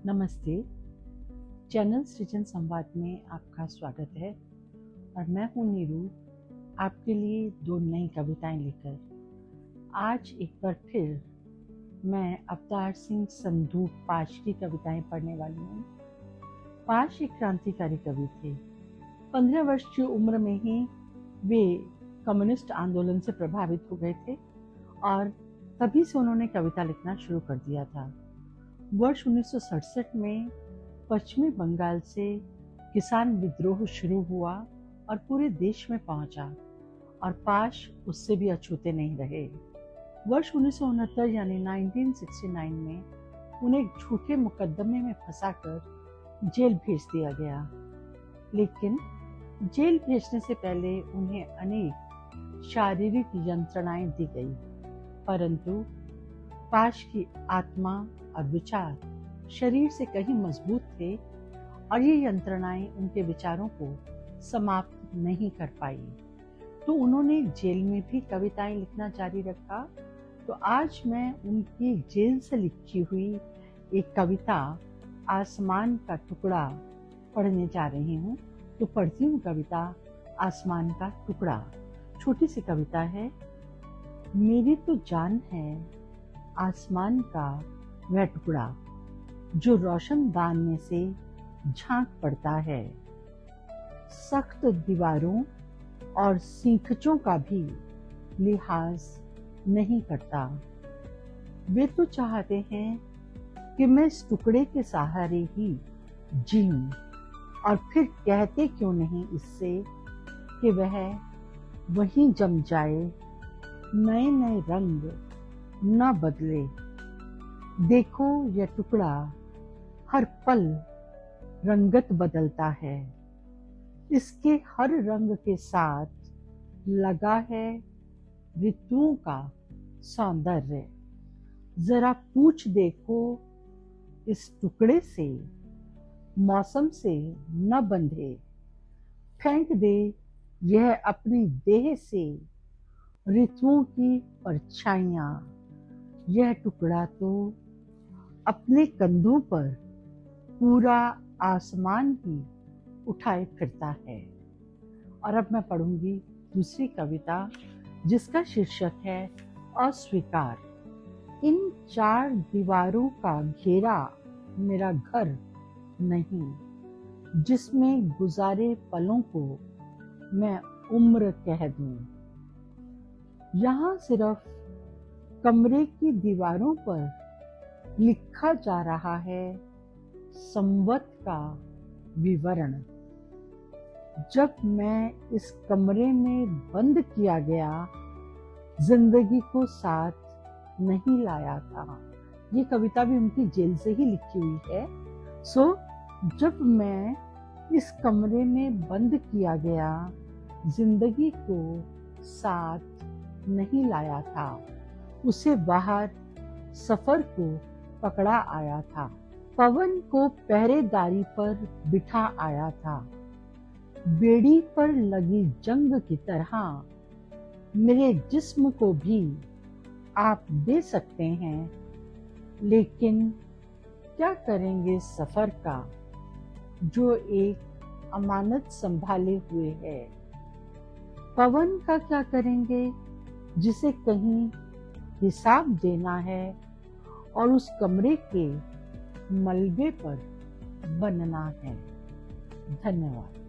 नमस्ते। चैनल सृजन संवाद में आपका स्वागत है और मैं हूँ नीरू, आपके लिए दो नई कविताएं लेकर। आज एक बार फिर मैं अवतार सिंह संधू पाश की कविताएं पढ़ने वाली हूँ। पाश एक क्रांतिकारी कवि थे। 15 वर्ष की उम्र में ही वे कम्युनिस्ट आंदोलन से प्रभावित हो गए थे और तभी से उन्होंने कविता लिखना शुरू कर दिया था। वर्ष 1967 में पश्चिमी बंगाल से किसान विद्रोह शुरू हुआ और पूरे देश में पहुंचा और पाश उससे भी अछूते नहीं रहे। वर्ष 1969 यानी 1969 में उन्हें एक झूठे मुकदमे में फंसाकर जेल भेज दिया गया, लेकिन जेल भेजने से पहले उन्हें अनेक शारीरिक यंत्रणाएं दी गई, परंतु पाश की आत्मा और विचार शरीर से कहीं मजबूत थे और ये यंत्रणाएं उनके विचारों को समाप्त नहीं कर पाई। तो उन्होंने जेल में भी कविताएं लिखना जारी रखा। तो आज मैं उनकी जेल से लिखी हुई एक कविता आसमान का टुकड़ा पढ़ने जा रही हूँ। तो पढ़ती हूँ कविता आसमान का टुकड़ा। छोटी सी कविता है। मेरी तो जान है आसमान का वह टुकड़ा जो रोशनदान में से झांक पड़ता है, सख्त दीवारों और सीखचों का भी लिहाज नहीं करता। वे तो चाहते हैं कि मैं इस टुकड़े के सहारे ही जीऊं, और फिर कहते क्यों नहीं इससे कि वह वहीं जम जाए, नए नए रंग न बदले। देखो यह टुकड़ा हर पल रंगत बदलता है, इसके हर रंग के साथ लगा है ऋतुओं का सौंदर्य। जरा पूछ देखो इस टुकड़े से, मौसम से न बंधे, फेंक दे यह अपनी देह से ऋतुओं की परछाइयां। यह टुकड़ा तो अपने कंधों पर पूरा आसमान ही उठाए फिरता है। और अब मैं पढ़ूंगी दूसरी कविता जिसका शीर्षक है अस्वीकार। इन चार दीवारों का घेरा मेरा घर नहीं, जिसमें गुजारे पलों को मैं उम्र कह दूं। यहाँ सिर्फ कमरे की दीवारों पर लिखा जा रहा है संवत का विवरण। जब मैं इस कमरे में बंद किया गया, जिंदगी को साथ नहीं लाया था। ये कविता भी उनकी जेल से ही लिखी हुई है। जब मैं इस कमरे में बंद किया गया, जिंदगी को साथ नहीं लाया था। उसे बाहर सफर को पकड़ा आया था, पवन को पहरेदारी पर बिठा आया था। बेड़ी पर लगी जंग की तरह मेरे जिस्म को भी आप दे सकते हैं, लेकिन क्या करेंगे सफर का जो एक अमानत संभाले हुए है। पवन का क्या करेंगे जिसे कहीं हिसाब देना है और उस कमरे के मलबे पर बनना है। धन्यवाद।